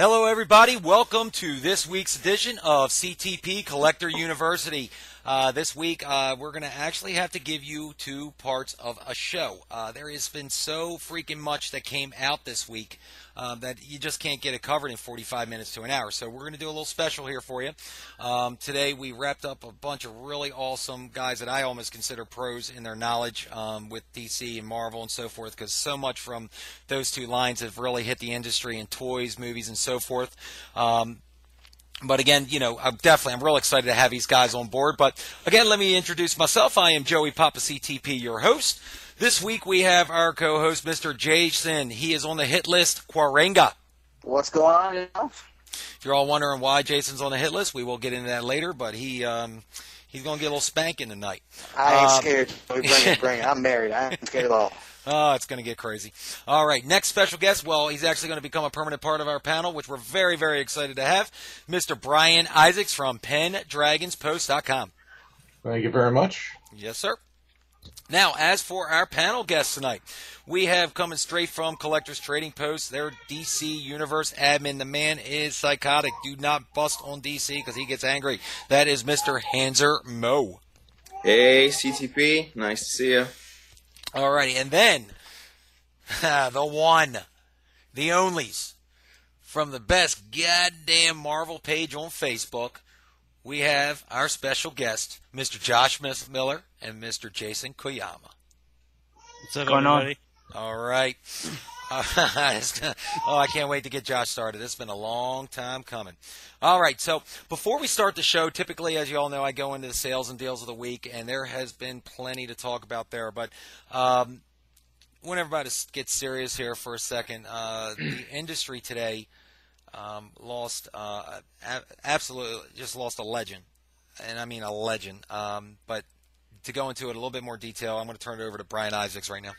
Hello, everybody. Welcome to this week's edition of CTP Collector University. This week, we're going to actually have to give you two parts of a show. There has been so freaking much that came out this week that you just can't get it covered in 45 minutes to an hour. So we're going to do a little special here for you. Today, we wrapped up a bunch of really awesome guys that I almost consider pros in their knowledge with DC and Marvel and so forth, because so much from those two lines have really hit the industry in toys, movies, and so forth. But again, you know, I'm real excited to have these guys on board. But again, let me introduce myself. I am Joey Papa CTP, your host. This week we have our co-host, Mr. Jason. He is on the hit list, Quarenga. What's going on, you know? If you're all wondering why Jason's on the hit list, we will get into that later. But he's going to get a little spanking tonight. I ain't scared. Bring it. I'm married. I ain't scared at all. Oh, it's going to get crazy. All right, next special guest, well, he's actually going to become a permanent part of our panel, which we're very, very excited to have, Mr. Brian Isaacs from PennDragonsPost.com. Thank you very much. Yes, sir. Now, as for our panel guests tonight, we have coming straight from Collectors Trading Post, their DC Universe admin. The man is psychotic. Do not bust on DC because he gets angry. That is Mr. Hanser Mo. Hey, CTP. Nice to see you. Alrighty, and then the one, the onlys, from the best goddamn Marvel page on Facebook, we have our special guest, Mr. Josh Miller and Mr. Jason Koyama. What's up, everybody? All right. I can't wait to get Josh started. It's been a long time coming. All right, so before we start the show, typically, as you all know, I go into the sales and deals of the week, and there has been plenty to talk about there. But when everybody gets serious here for a second, the industry today absolutely just lost a legend, and I mean a legend. But to go into it a little bit more detail, I'm going to turn it over to Brian Isaacs right now.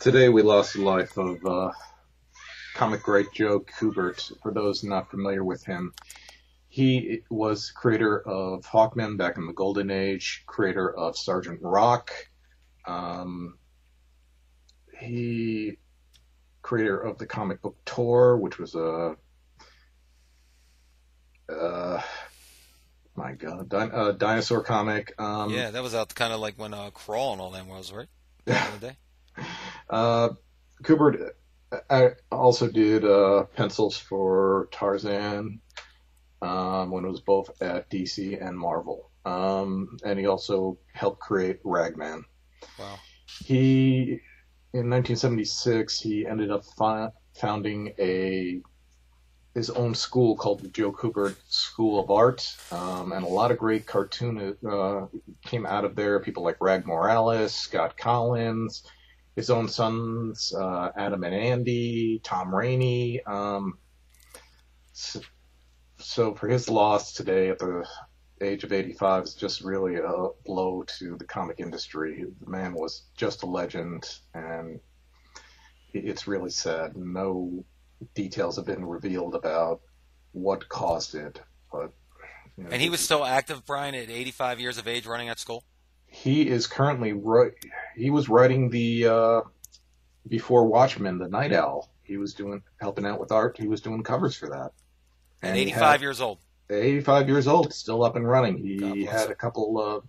Today we lost the life of comic great Joe Kubert. For those not familiar with him, he was creator of Hawkman back in the Golden Age, creator of Sergeant Rock. He creator of the comic book Tor, which was a dinosaur comic. Yeah, that was out kind of like when Crawl and all that was, right? Back in the day. Kubert also did pencils for Tarzan when it was both at DC and Marvel. And he also helped create Ragman. Wow. In 1976, he ended up founding his own school called the Joe Kubert School of Art, and a lot of great cartoonists came out of there. People like Rag Morales, Scott Collins, his own sons, Adam and Andy, Tom Rainey. So for his loss today at the age of 85 is just really a blow to the comic industry. The man was just a legend, and it's really sad. No details have been revealed about what caused it. But and he was still active, Brian, at 85 years of age, running at school? He is currently he was writing the before Watchmen, the Night Owl. He was helping out with art. He was doing covers for that. And 85 years old. 85 years old, still up and running. He had a couple of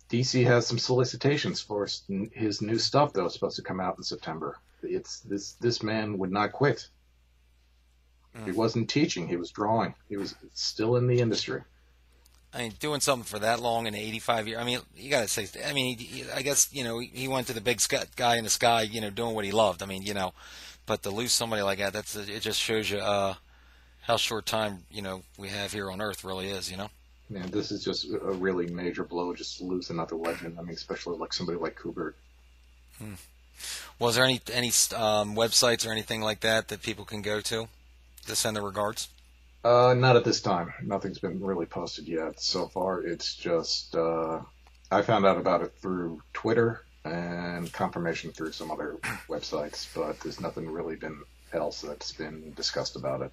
DC has some solicitations for his new stuff that was supposed to come out in September. This man would not quit. He wasn't teaching. He was drawing. He was still in the industry. I mean, doing something for that long in 85 years. I mean, you got to say. I mean, I guess he went to the big guy in the sky, doing what he loved. I mean, but to lose somebody like that, it just shows you how short time we have here on Earth really is. Man, this is just a really major blow. Just to lose another legend. I mean, especially like somebody like Kubert. Was there any websites or anything like that people can go to send their regards? Not at this time. Nothing's been really posted yet. So far, it's just I found out about it through Twitter and confirmation through some other websites, but there's nothing really been else that's been discussed about it.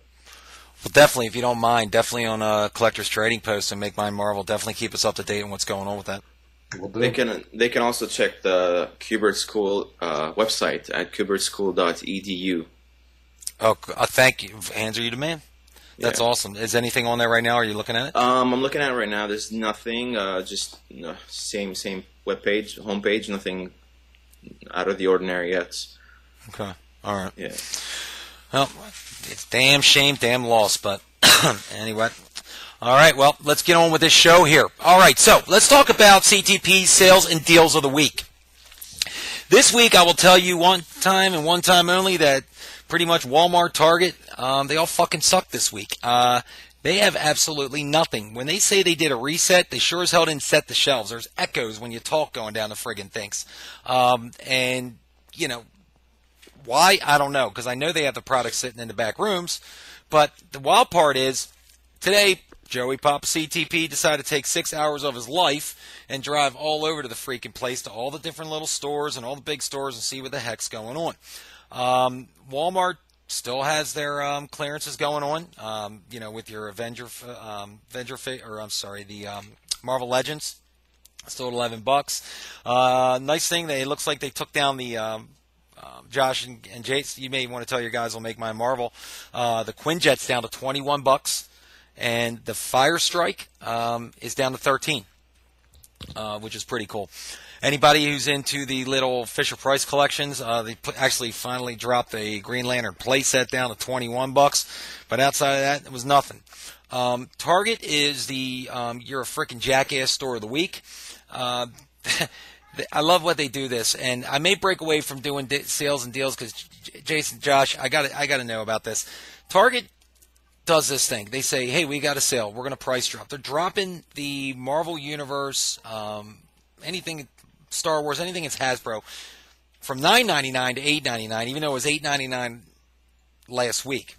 Well, definitely, if you don't mind, definitely on Collectors Trading Post and Make Mine Marvel, definitely keep us up to date on what's going on with that. They can also check the Kubert School website at kubertschool.edu. Oh, thank you. Hands are you the man? That's awesome. Is anything on there right now? Are you looking at it? I'm looking at it right now. There's nothing. Just same webpage, homepage. Nothing out of the ordinary yet. Okay. All right. Yeah. Well, it's damn shame, damn loss, but anyway. All right, well, let's get on with this show here. All right, so let's talk about CTP sales and deals of the week. This week, I will tell you one time and one time only that pretty much Walmart, Target, they all fucking suck this week. They have absolutely nothing. When they say they did a reset, they sure as hell didn't set the shelves. There's echoes when you talk going down the friggin' things. And, you know, why? I don't know, because I know they have the product sitting in the back rooms. But the wild part is, today, Joey Papa CTP decided to take 6 hours of his life and drive all over to the freaking place, to all the different little stores and all the big stores and see what the heck's going on. Walmart still has their clearances going on, you know, with your Marvel Legends, still at $11. Nice thing, it looks like they took down the Josh and Jace. You may want to tell your guys, will make my Marvel. The Quinjet's down to $21. And the Fire Strike is down to 13, which is pretty cool. Anybody who's into the little Fisher-Price collections, they actually finally dropped a Green Lantern playset down to $21. But outside of that, it was nothing. Target is the You're a Frickin' Jackass store of the week. I love what they do this, and I may break away from doing sales and deals because Jason, Josh, I got to know about this. Target does this thing. They say, hey, we got a sale. We're going to price drop. They're dropping the Marvel Universe, anything Star Wars, anything that's Hasbro, from $9.99 to $8.99, even though it was $8.99 last week.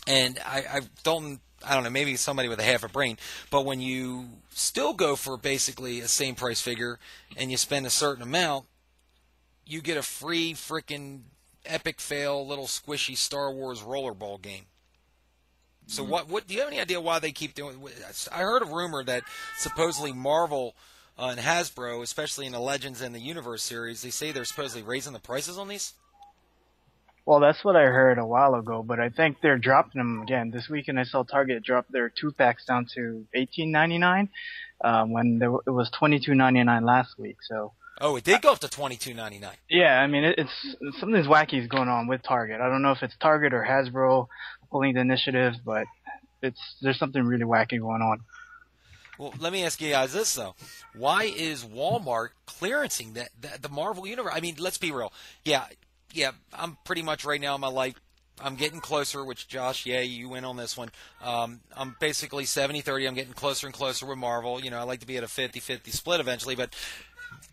And I don't know, maybe somebody with a half a brain, but when you still go for basically a same price figure and you spend a certain amount, you get a free freaking epic fail little squishy Star Wars rollerball game. So what do you have any idea why they keep doing it? I heard a rumor that supposedly Marvel and Hasbro, especially in the Legends and the Universe series, they say they're supposedly raising the prices on these? Well, that's what I heard a while ago, but I think they're dropping them again. This weekend I saw Target drop their 2-packs down to $18.99 when it was $22.99 last week. So. Oh, it did go up to $22.99. Yeah, I mean, it's something's wacky is going on with Target. I don't know if it's Target or Hasbro pulling the initiative, but there's something really wacky going on. Well, let me ask you guys this, though. Why is Walmart clearancing the Marvel Universe? I mean, let's be real. Yeah, I'm pretty much right now in my life, I'm getting closer, which, Josh, yeah, you win on this one. I'm basically 70-30. I'm getting closer and closer with Marvel. You know, I like to be at a 50-50 split eventually, but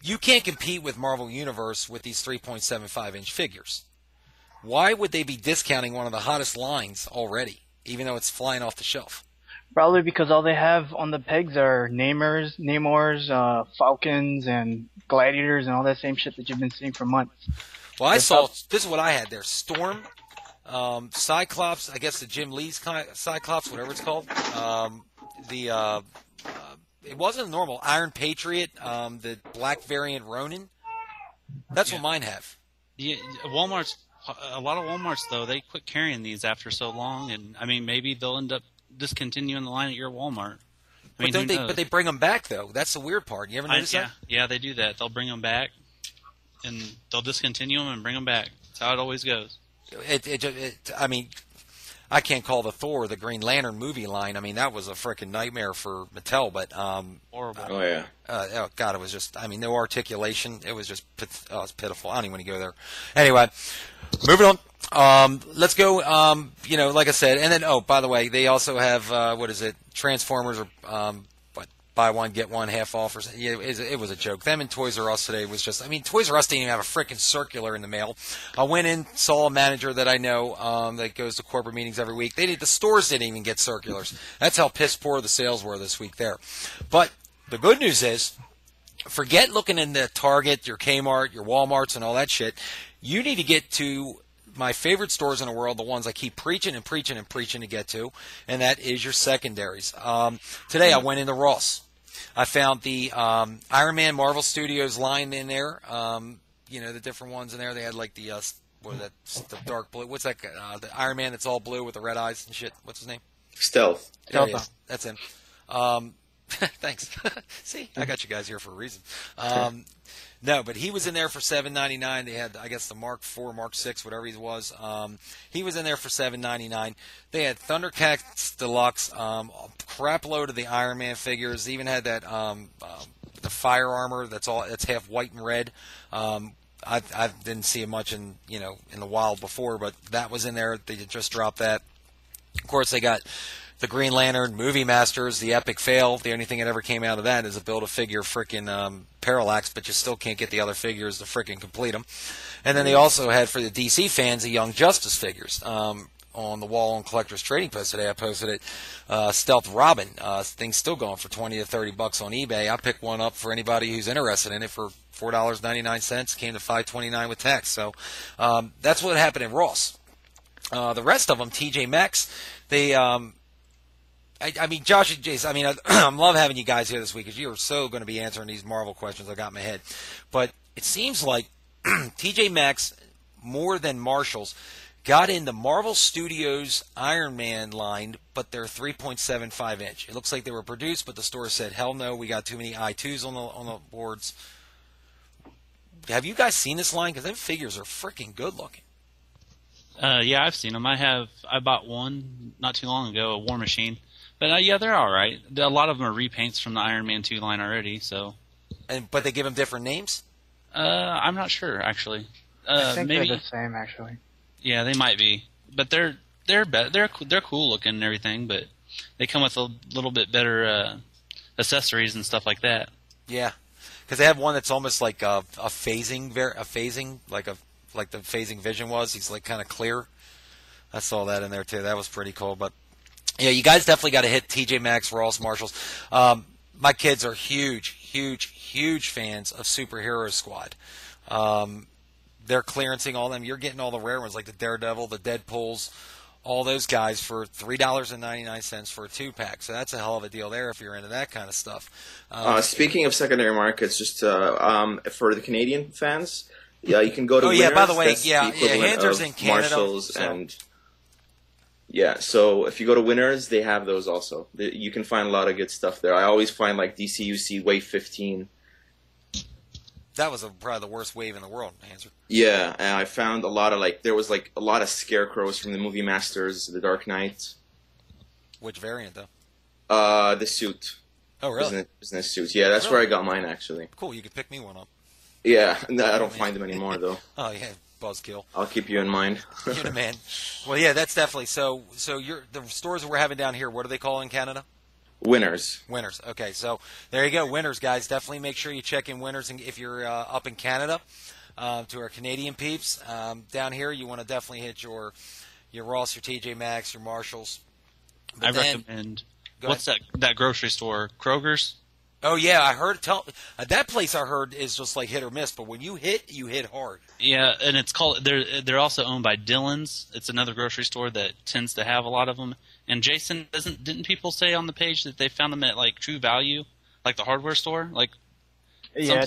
you can't compete with Marvel Universe with these 3.75-inch figures. Why would they be discounting one of the hottest lines already, even though it's flying off the shelf? Probably because all they have on the pegs are Namors, Falcons, and Gladiators, and all that same shit that you've been seeing for months. Well, I saw, this is what I had there. Storm, Cyclops, I guess the Jim Lee's Cyclops, whatever it's called. It wasn't a normal Iron Patriot, the black variant Ronin. That's what mine have. Yeah, a lot of Walmarts, though, they quit carrying these after so long, and I mean, maybe they'll end up discontinuing the line at your Walmart. But they bring them back, though. That's the weird part. You ever notice that? Yeah, they do that. They'll bring them back, and they'll discontinue them and bring them back. That's how it always goes. I mean, I can't call the Thor the Green Lantern movie line. I mean, that was a freaking nightmare for Mattel. But horrible. Oh yeah. Oh God, it was just. I mean, no articulation. It was just. It's pitiful. I don't even want to go there. Anyway, moving on. Let's go. Like I said, and then by the way, they also have Transformers or buy one get one half off or something. Yeah, it was a joke. Them and Toys R Us today was just. I mean, Toys R Us didn't even have a freaking circular in the mail. I went in, saw a manager that I know that goes to corporate meetings every week. The stores didn't even get circulars. That's how piss poor the sales were this week there. But the good news is, forget looking in the Target, your Kmart, your Walmarts, and all that shit. You need to get to my favorite stores in the world, the ones I keep preaching to get to, and that is your secondaries. Today I went into Ross. I found the Iron Man Marvel Studios line in there. The different ones in there. They had like the what is that? The dark blue. What's that? The Iron Man that's all blue with the red eyes and shit. What's his name? Stealth. There he is. That's him. Thanks. See, I got you guys here for a reason. No, but he was in there for $7.99. They had, I guess, the Mark IV, Mark VI, whatever he was. He was in there for $7.99. They had Thundercats Deluxe, a crap load of the Iron Man figures. They even had that the fire armor that's half white and red. I didn't see it much in the wild before, but that was in there. They just dropped that. Of course, they got the Green Lantern, Movie Masters, the Epic Fail. The only thing that ever came out of that is a Build-A-Figure frickin' Parallax, but you still can't get the other figures to frickin' complete them. And then they also had, for the DC fans, the Young Justice figures. On the wall on Collector's Trading Post today, I posted it. Stealth Robin, thing's still going for $20 to $30 on eBay. I picked one up for anybody who's interested in it for $4.99. Came to $5.29 with tax. So that's what happened in Ross. The rest of them, TJ Maxx, they. I mean, Josh and Jason, I mean, I love having you guys here this week because you are so going to be answering these Marvel questions I got in my head. But it seems like TJ Maxx, more than Marshall's, got in the Marvel Studios Iron Man line, but they're 3.75 inch. It looks like they were produced, but the store said, hell no, we got too many I2s on the boards. Have you guys seen this line? Because them figures are freaking good looking. Yeah, I've seen them. I bought one not too long ago, a War Machine. But yeah, they're all right. A lot of them are repaints from the Iron Man 2 line already. So, but they give them different names. I'm not sure actually. I think maybe they're the same actually. Yeah, they might be, but they're cool looking and everything. But they come with a little bit better accessories and stuff like that. Yeah, because they have one that's almost like a phasing like the phasing Vision was. He's like kind of clear. I saw that in there too. That was pretty cool, but. Yeah, you guys definitely got to hit TJ Maxx, Ross, Marshalls. My kids are huge fans of Superhero Squad. They're clearancing all them. You're getting all the rare ones like the Daredevil, the Deadpools, all those guys for $3.99 for a 2-pack. So that's a hell of a deal there if you're into that kind of stuff. Speaking of secondary markets, just for the Canadian fans, yeah, you can go to. Oh Winners. yeah, by the way, That's yeah, Hanser's in Canada. Marshalls and. Yeah, so if you go to Winners, they have those also. You can find a lot of good stuff there. I always find like DCUC Wave 15. That was probably the worst wave in the world, Hanser. Yeah, and I found a lot of there was a lot of scarecrows from the Movie Masters, The Dark Knight. Which variant though? The suit. Oh really? Business suits. Yeah, that's where I got mine actually. Cool, you could pick me one up. Yeah, no, I don't find them anymore though. Oh yeah. Buzzkill. I'll keep you in mind. You're the man. Well, yeah, that's definitely so. So the stores that we're having down here, what do they call in Canada? Winners. Winners. Okay, so there you go, Winners, guys. Definitely make sure you check in Winners if you're up in Canada. To our Canadian peeps down here, you want to definitely hit your Ross, your TJ Maxx, your Marshalls. But recommend. What's that grocery store? Kroger's. Oh yeah, I heard. That place I heard is just like hit or miss, but when you hit hard. Yeah, and it's called. They're also owned by Dillon's. It's another grocery store that tends to have a lot of them. And Jason, didn't people say on the page that they found them at like True Value, like the hardware store, like? Yeah,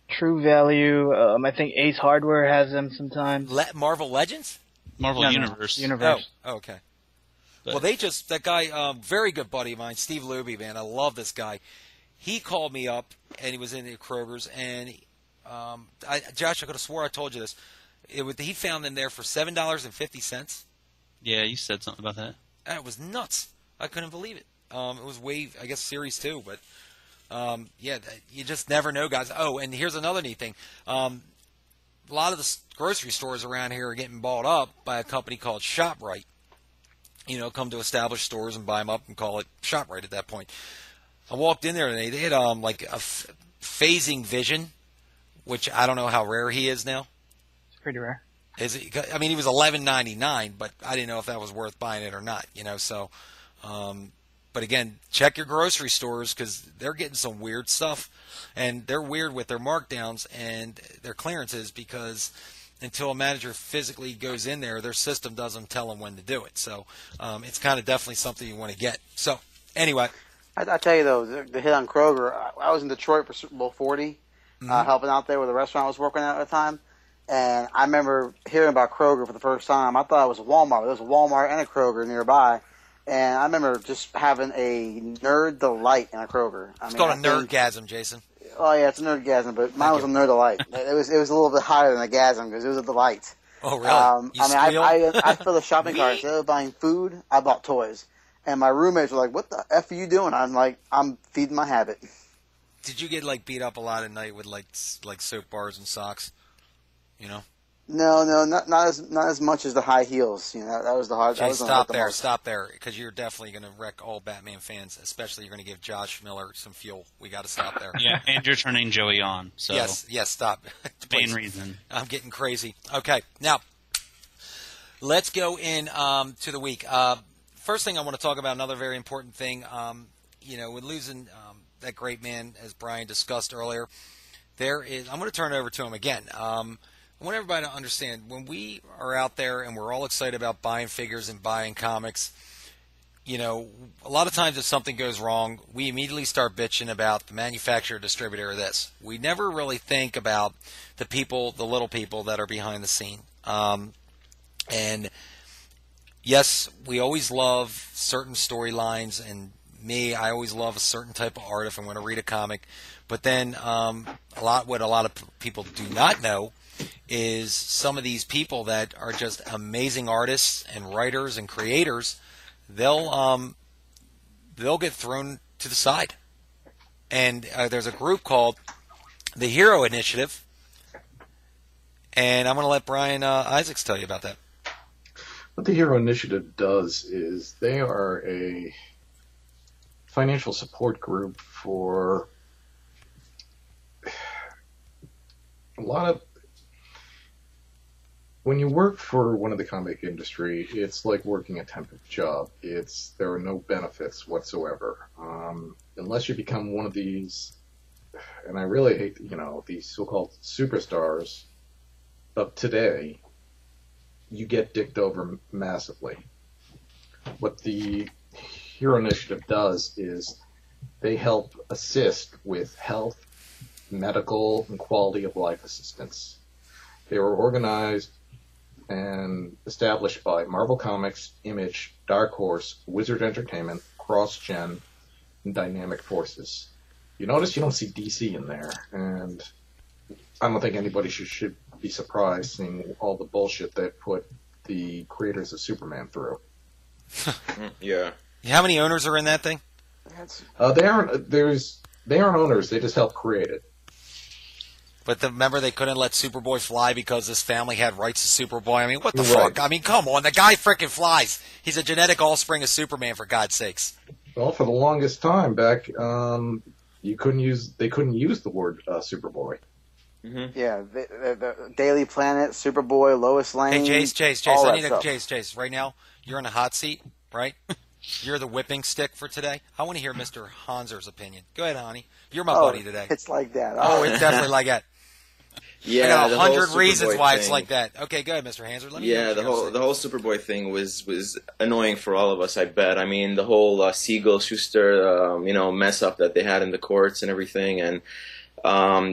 True Value. I think Ace Hardware has them sometimes. Marvel Legends. Marvel Universe. Universe. Oh, okay. Well, that guy, very good buddy of mine, Steve Luby, man. I love this guy. He called me up, and he was in the Kroger's, and Josh, I could have swore I told you this. He found them there for $7.50. Yeah, you said something about that. That was nuts. I couldn't believe it. It was Wave, I guess, Series 2, but yeah, you just never know, guys. Oh, and here's another neat thing. A lot of the grocery stores around here are getting bought up by a company called ShopRite. Come to established stores and buy them up and call it ShopRite at that point. I walked in there today. They had like a phasing Vision, which I don't know how rare he is now. It's pretty rare. Is it? I mean, he was $11.99, but I didn't know if that was worth buying it or not. So, but again, check your grocery stores because they're getting some weird stuff, and they're weird with their markdowns and their clearances because until a manager physically goes in there, their system doesn't tell them when to do it. So, it's kind of definitely something you want to get. So, anyway. I tell you though, the hit on Kroger. I was in Detroit for Super Bowl 40, helping out there with the restaurant I was working at the time, And I remember hearing about Kroger for the first time. I thought it was a Walmart. There was a Walmart and a Kroger nearby. And I remember just having a nerd delight in a Kroger. It's called a nerdgasm, Jason. Oh yeah, it's a nerdgasm, but mine was a nerd delight. It was a little bit higher than a gasm because it was a delight. Oh really? I filled a shopping cart. Instead of buying food, I bought toys. And my roommates were like, "What the f are you doing?" I'm like, "I'm feeding my habit." Did you get like beat up a lot at night with like soap bars and socks? You know? No, not as much as the high heels. You know, that was the hard. Jay, stop there, because you're definitely going to wreck all Batman fans. Especially, you're going to give Josh Miller some fuel. We got to stop there. Yeah, and you're turning Joey on. So yes, stop. Main reason. I'm getting crazy. Okay, now let's go in to the week. First thing I want to talk about, another very important thing. With losing that great man, as Brian discussed earlier, I'm going to turn it over to him again. I want everybody to understand, when we are out there and we're all excited about buying figures and buying comics, a lot of times if something goes wrong, we immediately start bitching about the manufacturer, distributor, or this. We never really think about the people, the little people that are behind the scene. And yes, we always love certain storylines, and I always love a certain type of art if I'm going to read a comic. But then what a lot of people do not know is some of these people that are just amazing artists and writers and creators, they'll get thrown to the side. And there's a group called the Hero Initiative, and I'm going to let Brian Isaacs tell you about that. What the Hero Initiative does is they are a financial support group for a lot of. When you work for one of the comic industry, it's like working a temp job. There are no benefits whatsoever. Unless you become one of these, and I really hate, these so-called superstars of today, you get dicked over massively. What the Hero Initiative does is they help assist with health, medical, and quality of life assistance. They were organized and established by Marvel Comics, Image, Dark Horse, Wizard Entertainment, CrossGen, and Dynamic Forces. You notice you don't see DC in there, and I don't think anybody should be surprised seeing all the bullshit that put the creators of Superman through. Yeah. How many owners are in that thing? They aren't owners. They just help create it. But remember, they couldn't let Superboy fly because this family had rights to Superboy. I mean, what the fuck? I mean, come on. The guy frickin' flies. He's a genetic offspring of Superman, for God's sakes. Well, for the longest time back, they couldn't use the word Superboy. Mm-hmm. Yeah, the Daily Planet, Superboy, Lois Lane. Hey, Chase, I need Chase. Right now, you're in a hot seat, right? You're the whipping stick for today. I want to hear Mr. Hanser's opinion. Go ahead, honey. You're my buddy today. It's like that. Oh, it's definitely like that. Yeah, I got 100 reasons why it's like that. Okay, go ahead, Mr. Hanser. The whole Superboy thing was annoying for all of us, I bet. I mean, the whole Siegel Schuster mess up that they had in the courts and everything, and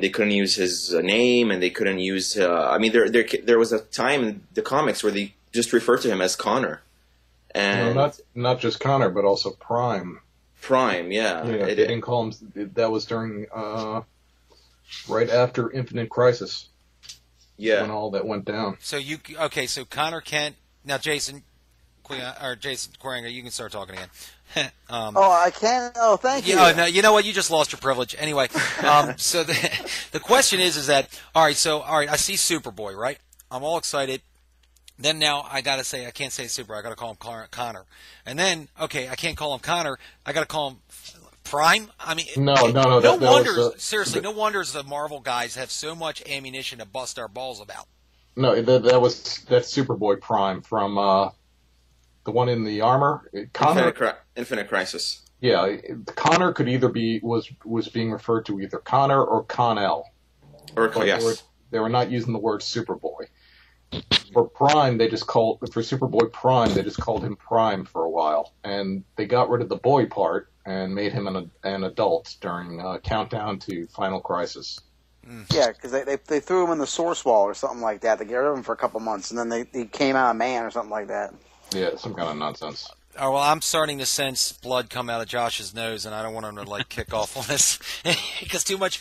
they couldn't use his name, and they couldn't use. There was a time in the comics where they just referred to him as Connor, and not just Connor, but also Prime. Prime, yeah. They didn't call him. That was during. Right after Infinite Crisis. Yeah. When all that went down. So Connor Kent. Now, Jason Quiringer, you can start talking again. I can? Oh, thank you. No, you know what? You just lost your privilege. Anyway, so the question is that, all right, I see Superboy, right? I'm all excited. Then now I got to say, I can't say Superboy. I got to call him Connor. And then, okay, I can't call him Connor. I got to call him Prime? I mean, no seriously, no wonders the Marvel guys have so much ammunition to bust our balls about. No, that's Superboy Prime from the one in the armor. Infinite Crisis. Yeah, Connor could either was being referred to either Connor or Con-El. Yes. They were not using the word Superboy. For Prime, for Superboy Prime, they just called him Prime for a while, and they got rid of the boy part and made him an adult during Countdown to Final Crisis. Yeah, because they threw him in the source wall or something like that. They got rid of him for a couple months, and then he came out a man or something like that. Yeah, some kind of nonsense. Oh, well, I'm starting to sense blood come out of Josh's nose, and I don't want him to like kick off on this because too much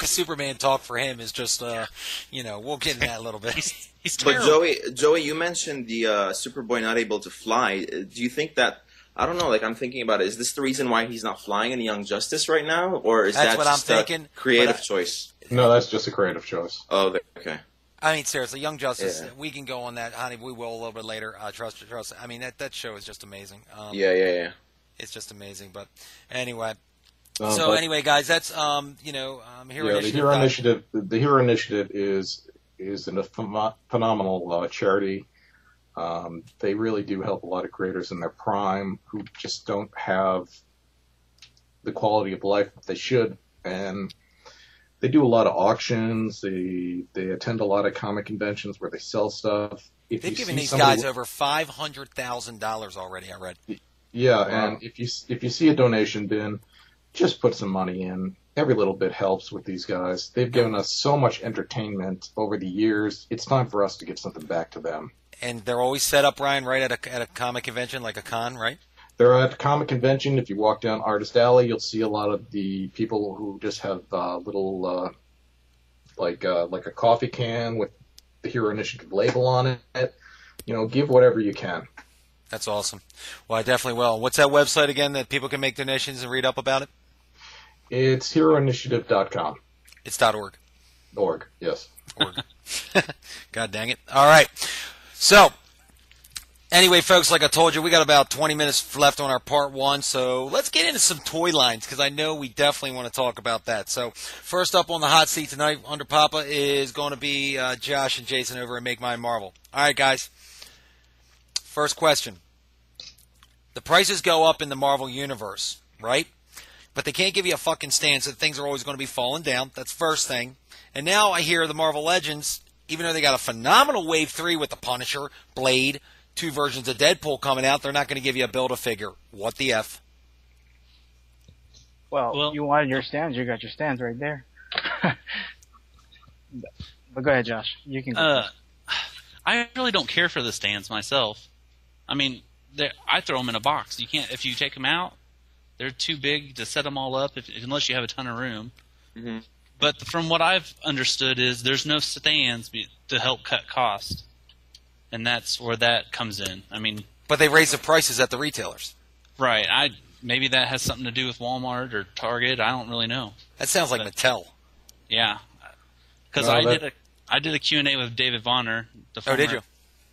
Superman talk for him is just we'll get into that a little bit. He's But terrible. Joey, you mentioned the Superboy not able to fly. Do you think that? I don't know. Like I'm thinking about it. Is this the reason why he's not flying in Young Justice right now, or is That's that what just I'm a thinking, creative choice? No, that's just a creative choice. Oh, okay. I mean, seriously, Young Justice. Yeah. We can go on that, honey. We will a little bit later. Trust. I mean, that show is just amazing. Yeah. It's just amazing. But anyway, But, guys, that's Hero the Initiative. Hero Initiative. The Hero Initiative is a phenomenal charity. They really do help a lot of creators in their prime who just don't have the quality of life that they should, and they do a lot of auctions. They attend a lot of comic conventions where they sell stuff. If They've you given see these somebody- guys over $500,000 already. I read. Yeah, Wow. and if you see a donation bin, just put some money in. Every little bit helps with these guys. They've given us so much entertainment over the years. It's time for us to give something back to them. And they're always set up, Ryan, right at a comic convention, like a con, right? They're at a comic convention. If you walk down Artist Alley, you'll see a lot of the people who just have little, like a coffee can with the Hero Initiative label on it. Give whatever you can. That's awesome. Well, I definitely will. What's that website again that people can make donations and read up about it? It's heroinitiative.com. It's .org. Org, yes. Org. God dang it. All right. So, anyway, folks, like I told you, we got about 20 minutes left on our part one, so let's get into some toy lines because I know we definitely want to talk about that. So, first up on the hot seat tonight under Papa is going to be Josh and Jason over at Make Mine Marvel. All right, guys. First question. The prices go up in the Marvel Universe, right? But they can't give you a fucking stance that things are always going to be falling down. That's first thing. And now I hear the Marvel Legends, even though they got a phenomenal Wave 3 with the Punisher, Blade, 2 versions of Deadpool coming out, they're not going to give you a Build-A-Figure. What the F? Well, you wanted your stands, you got your stands right there. But go ahead, Josh. You can go. I really don't care for the stands myself. I mean, I throw them in a box. You can't if you take them out. They're too big to set them all up unless you have a ton of room. Mm-hmm. But from what I've understood is there's no stands to help cut cost, and that's where that comes in. I mean, But they raise the prices at the retailers. right? Maybe that has something to do with Walmart or Target. I don't really know. That sounds like Mattel. Yeah, because No, I did a Q&A with David Vonner. Oh, did you?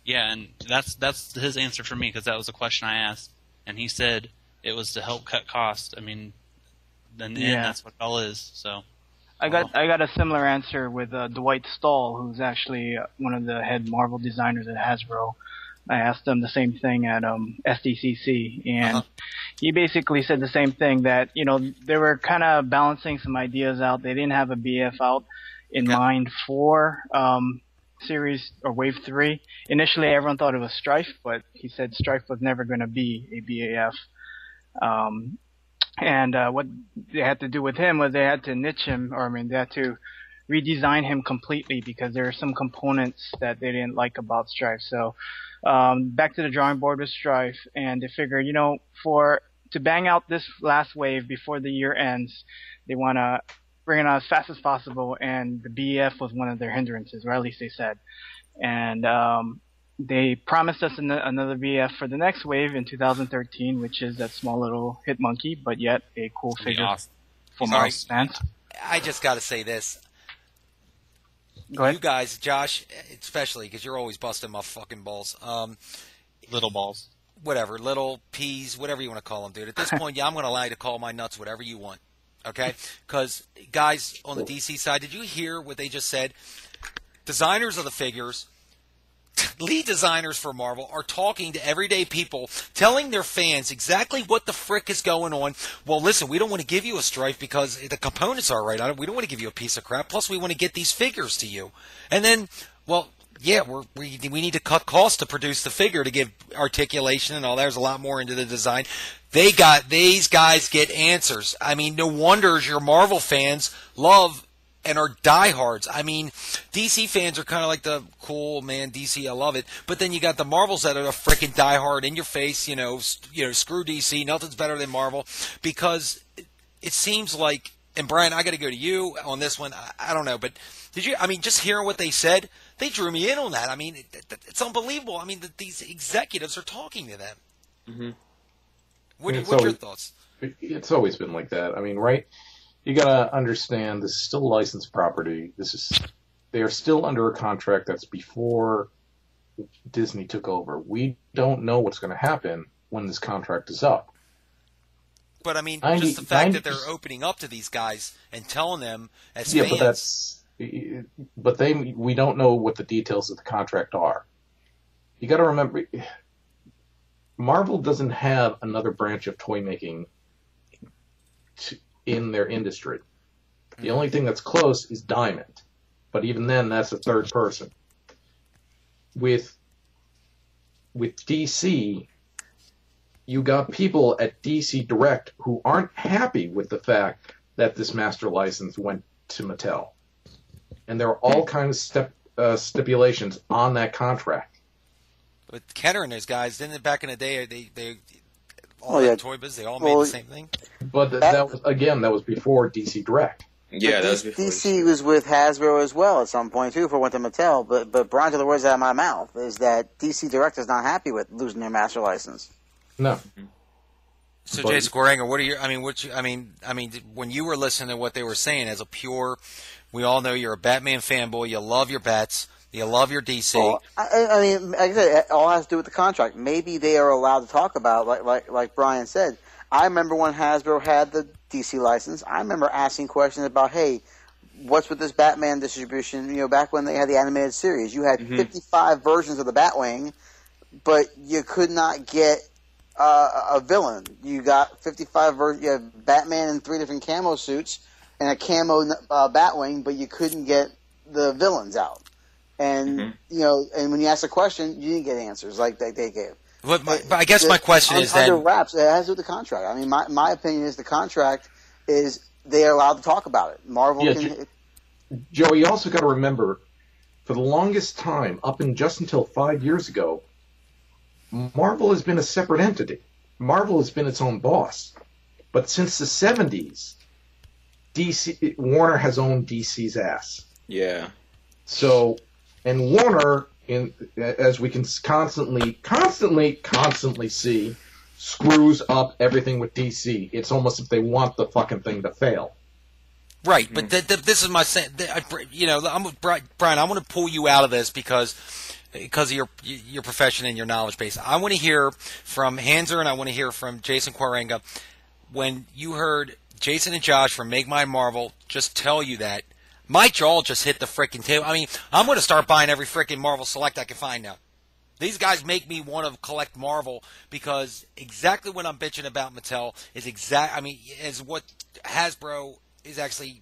Yeah, and that's his answer for me because that was a question I asked, and he said it was to help cut cost. I mean, then that's what it all is. So I got a similar answer with Dwight Stahl, who's actually one of the head Marvel designers at Hasbro. I asked him the same thing at SDCC, and he basically said the same thing, that they were kind of balancing some ideas out. They didn't have a BF out in mind for series or Wave 3. Initially, everyone thought it was Strife, but he said Strife was never going to be a BAF. And what they had to do with him was they had to niche him, they had to redesign him completely because there are some components that they didn't like about Strife. So back to the drawing board with Strife, and they figured, to bang out this last wave before the year ends, they want to bring it on as fast as possible, and the BF was one of their hindrances, or at least they said. And they promised us another BF for the next wave in 2013, which is that small little hit monkey, but yet a cool figure awesome. for Marvel fans. I just got to say this. Go ahead. You guys, Josh, especially, because you're always busting my fucking balls. little balls. Whatever, little peas, whatever you want to call them, dude. At this point, I'm going to allow you to call my nuts whatever you want. Okay? Because, guys, on the DC side, did you hear what they just said? Designers of the figures, lead designers for Marvel, are talking to everyday people, telling their fans exactly what the frick is going on. Well, listen, we don't want to give you a Strife because the components are right on it. We don't want to give you a piece of crap. Plus, we want to get these figures to you. And then, well, yeah, we need to cut costs to produce the figure to give articulation and all that. There's a lot more into the design. These guys get answers. I mean, no wonder your Marvel fans love and are diehards. I mean, DC fans are kind of like the cool man, DC, I love it. But then you got the Marvels that are a freaking diehard in your face. Screw DC, nothing's better than Marvel, because it seems like. And Brian, I got to go to you on this one. I don't know, but did you? I mean, just hearing what they said, they drew me in on that. I mean, it's unbelievable. I mean, these executives are talking to them. Mm-hmm. What's your thoughts? It's always been like that. I mean, right? You got to understand, this is still licensed property. They are still under a contract that's before Disney took over. We don't know what's going to happen when this contract is up. But I mean, just the fact that they're opening up to these guys and telling them as fans. But we don't know what the details of the contract are. You got to remember, Marvel doesn't have another branch of toy making in their industry. The only thing that's close is Diamond, but even then, that's a third person. With DC, you got people at DC Direct who aren't happy with the fact that this master license went to Mattel. And there are all kinds of stipulations on that contract. But Kenner and those guys, didn't back in the day, they all had Toy Biz, they all made the same thing? But that was before DC Direct. Yeah, that was before. DC was with Hasbro as well at some point, too, before it went to Mattel. But Brian, to the words out of my mouth, is that DC Direct is not happy with losing their master license. No. So, Jason Goranger, what are your? I mean, when you were listening to what they were saying, as a pure, we all know you're a Batman fanboy. You love your bats. You love your DC. Well, I mean, like I said, it all has to do with the contract. Maybe they are allowed to talk about, like Brian said. I remember when Hasbro had the DC license. I remember asking questions about, hey, what's with this Batman distribution? Back when they had the animated series, you had 55 versions of the Batwing, but you could not get a villain. You got 55 versions. You have Batman in 3 different camo suits and a camo Batwing, but you couldn't get the villains out. And and when you ask a question, you didn't get answers like they gave. But I guess my question is under wraps. It has to do with the contract. I mean, my opinion is the contract is they are allowed to talk about it. Marvel can. Joe, you also got to remember, for the longest time, just until 5 years ago, Marvel has been a separate entity. Marvel has been its own boss. But since the 70s, Warner has owned DC's ass. Yeah. So, and Warner, as we can constantly see, screws up everything with DC. It's almost if they want the fucking thing to fail. Right, but this is my saying. Brian, I want to pull you out of this because of your profession and your knowledge base. I want to hear from Hanser and I want to hear from Jason Quarenga. When you heard Jason and Josh from Make My Marvel just tell you that, my jaw just hit the freaking table. I mean, I'm going to start buying every freaking Marvel Select I can find now. These guys make me want to collect Marvel because exactly what I'm bitching about Mattel is what Hasbro is actually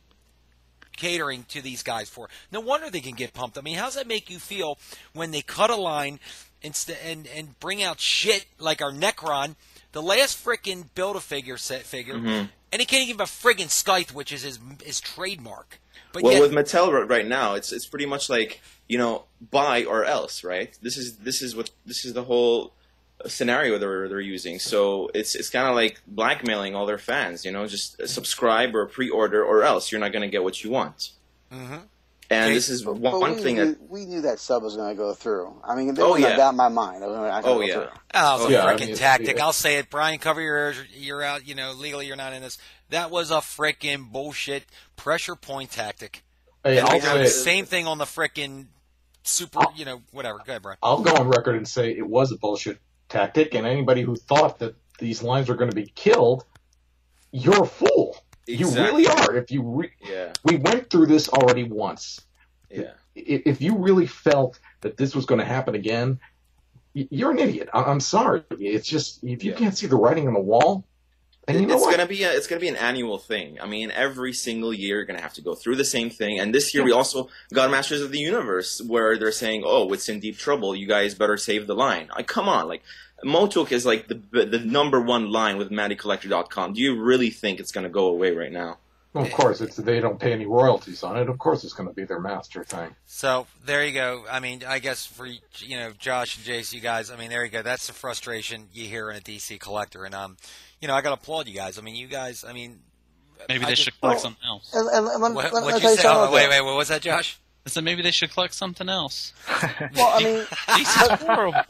catering to these guys for. No wonder they can get pumped. I mean, how does that make you feel when they cut a line and bring out shit like our Necron, the last freaking Build-A-Figure figure, and he can't even have a friggin' Scythe, which is his trademark. But with Mattel right now, it's pretty much like, buy or else, right? This is the whole scenario they're using. So it's kind of like blackmailing all their fans, just subscribe or pre-order or else you're not going to get what you want. Mm-hmm. And this is one thing we knew that sub was going to go through. I mean, there was no doubt in my mind. It was going to go through. Oh, it's a freaking tactic. I'll say it. Brian, cover your ears. You're out. Legally you're not in this. That was a freaking bullshit pressure point tactic. Hey, I'll say the same thing on the freaking super, whatever. Go ahead, Brian. I'll go on record and say it was a bullshit tactic, and anybody who thought that these lines were going to be killed, you're a fool. Exactly. You really are. If you we went through this already once. Yeah. If you really felt that this was going to happen again, you're an idiot. I'm sorry. It's just if you can't see the writing on the wall. And it's gonna be an annual thing. I mean, every single year you're gonna have to go through the same thing. And this year we also got Masters of the Universe, where they're saying, "Oh, it's in deep trouble. You guys better save the line." Come on, like Motuk is like the number one line with MattyCollector.com. Do you really think it's gonna go away right now? Well, of course, they don't pay any royalties on it. Of course, it's going to be their master thing. So there you go. I mean, I guess for Josh and Jace, you guys. I mean, there you go. That's the frustration you hear in a DC collector, and I got to applaud you guys. I mean, you guys. I mean, maybe they should collect something else. What'd you say? Oh, wait, what was that, Josh? I said maybe they should collect something else. Well, I mean, DC's horrible.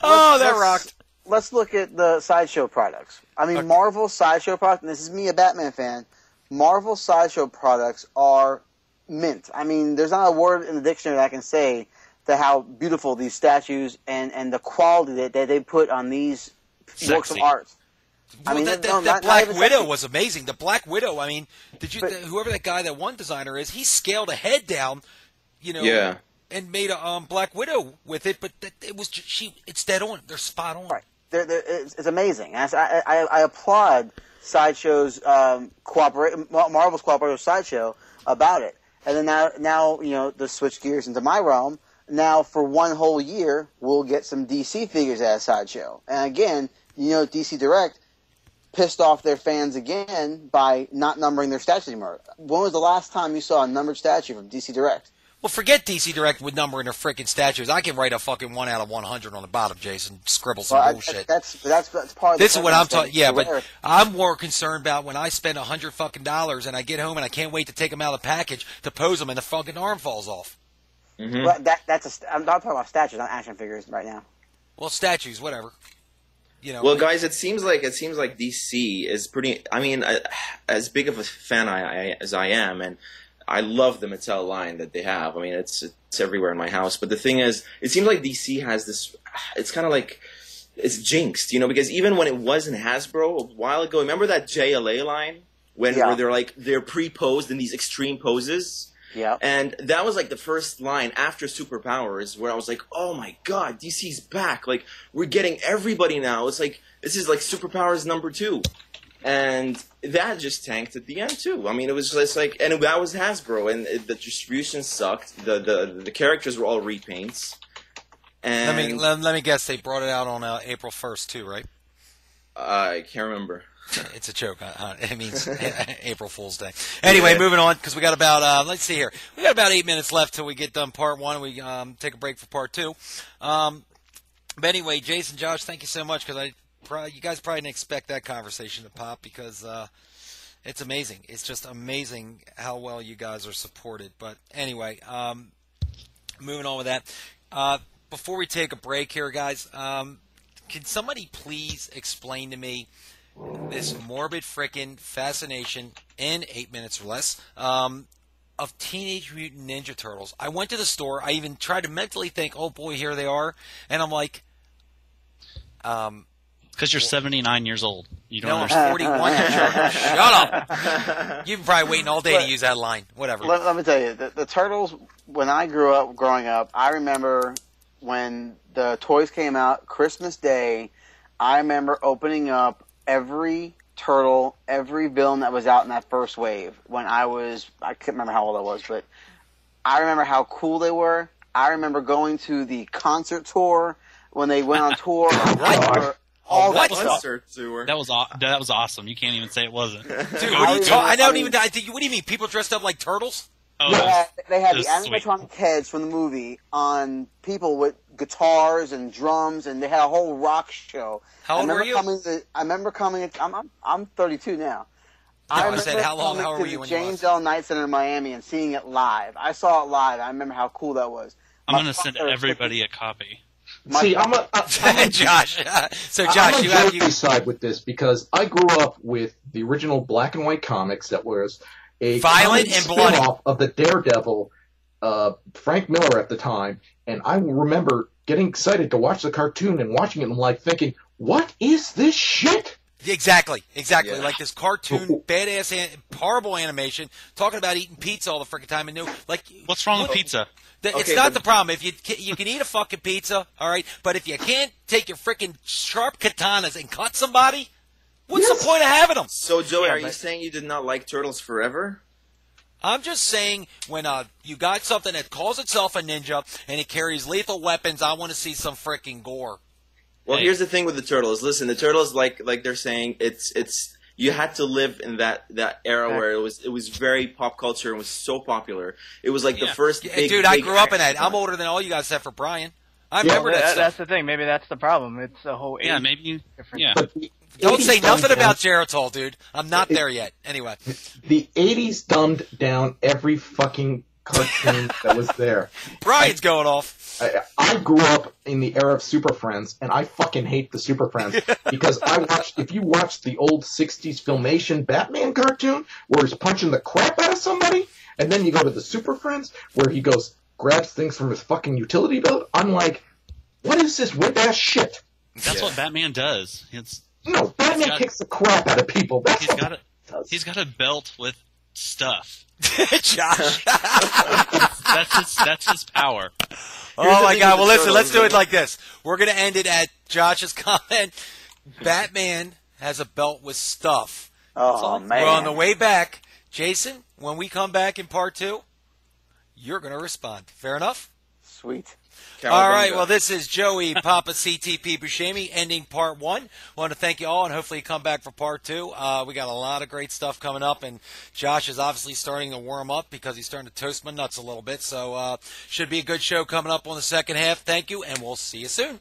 Oh, that rocked. Let's look at the Sideshow products. I mean, Okay. Marvel Sideshow products, and this is me, a Batman fan, Marvel Sideshow products are mint. I mean, there's not a word in the dictionary that I can say to how beautiful these statues and the quality that they put on these works of Sexy. art. Well, I mean, that not Black even Widow sexy. was amazing. The Black Widow. I mean, whoever that guy, that one designer is, he scaled a head down, Yeah. and made a Black Widow with it. But it was it's dead on. They're spot on. Right. It's amazing. And I applaud Sideshow's Marvel's cooperative Sideshow about it. And then now to switch gears into my realm. Now for one whole year, we'll get some DC figures at Sideshow. And again, DC Direct pissed off their fans again by not numbering their statues anymore. When was the last time you saw a numbered statue from DC Direct? Well, forget DC Direct with numbering their freaking statues. I can write a fucking 1 out of 100 on the bottom, Jason. Scribble some bullshit. That's part of This the is what I'm talking. talking. Yeah, but I'm more concerned about when I spend $100 and I get home and I can't wait to take them out of the package to pose them and the fucking arm falls off. Mm-hmm. But I'm not talking about statues, not action figures right now. Well, statues, whatever. Well, guys, it seems like DC is pretty. I mean, as big of a fan as I am, and I love the Mattel line that they have. I mean, it's everywhere in my house. But the thing is, it seems like DC has this. It's kind of like it's jinxed, because even when it was in Hasbro a while ago, remember that JLA line where they're pre-posed in these extreme poses. Yeah. And that was like the first line after Superpowers where I was like, oh my god, DC's back. Like, we're getting everybody now. It's like, this is like Superpowers #2. And that just tanked at the end too. I mean, it was just like, and that was Hasbro, and the distribution sucked. The characters were all repaints. And Let me guess, they brought it out on April 1st too, right? I can't remember. It's a joke. It means April Fool's Day. Anyway, moving on, because we got about, let's see here. We got about 8 minutes left till we get done part 1. We take a break for part 2. But anyway, Jason, Josh, thank you so much, because you guys probably didn't expect that conversation to pop, because it's amazing. It's just amazing how well you guys are supported. But anyway, moving on with that. Before we take a break here, guys, can somebody please explain to me this morbid frickin' fascination in 8 minutes or less of Teenage Mutant Ninja Turtles? I went to the store. I even tried to mentally think, oh boy, here they are. And I'm like, because you're 79 years old. You don't no, understand. I'm 41. Shut up. You've been probably waiting all day to use that line. Whatever. Let me tell you, the Turtles, when I growing up, I remember when the toys came out, Christmas Day, I remember opening up every turtle, every villain that was out in that first wave when I can't remember how old I was, but I remember how cool they were. I remember going to the concert tour when they went on tour. All that stuff. That was awesome. You can't even say it wasn't. Dude, I don't even. What do you mean? People dressed up like turtles? Oh, they had the sweet. animatronic heads from the movie on people with guitars and drums, and they had a whole rock show. How old were you? I remember coming. I'm 32 now. I said, how old were you when you James L. Knight Center in Miami and seeing it live. I saw it live. I remember how cool that was. I'm going to send everybody a copy. See, I'm Josh. So, Josh, I'm you on have Joey's side with this because I grew up with the original black and white comics that was a Violent comic and bloody. spin-off of the Daredevil, Frank Miller at the time, and I remember getting excited to watch the cartoon and watching it and like thinking, what is this shit? Exactly. Yeah. Like this cartoon, badass, horrible animation, talking about eating pizza all the freaking time, and What's wrong with pizza? It's not the problem. If you can eat a fucking pizza, all right, but if you can't take your freaking sharp katanas and cut somebody, what's the point of having them? So, Joey, are you saying you did not like Turtles Forever? I'm just saying when you got something that calls itself a ninja and it carries lethal weapons, I want to see some freaking gore. Well, here's the thing with the Turtles. Listen, the Turtles, like they're saying, it's you had to live in that era where it was very pop culture and was so popular. It was like the first big, dude, I big grew up in that. action. I'm older than all you guys except for Brian. I remember that stuff. That's the thing. Maybe that's the problem. It's a whole age maybe. difference. Yeah. But the Don't 80s say nothing dumbed about Geritol, dude. I'm not there yet. Anyway. The 80s dumbed down every fucking cartoon that was there. Brian's going off. I grew up in the era of Super Friends, and I fucking hate the Super Friends because if you watch the old 60s Filmation Batman cartoon where he's punching the crap out of somebody, and then you go to the Super Friends where he grabs things from his fucking utility belt, I'm like, what is this whip-ass shit? That's what Batman does. No, Batman kicks the crap out of people. He's got a belt with stuff. Josh. That's his power. Oh my God! Well, listen. Let's do it like this. We're gonna end it at Josh's comment. Batman has a belt with stuff. Oh man! We're on the way back, Jason. When we come back in part 2, you're gonna respond. Fair enough? Sweet. All right. Well, this is Joey Papa CTP Buscemi ending part 1. Want to thank you all, and hopefully you come back for part 2. We got a lot of great stuff coming up, and Josh is obviously starting to warm up because he's starting to toast my nuts a little bit. So should be a good show coming up on the second half. Thank you, and we'll see you soon.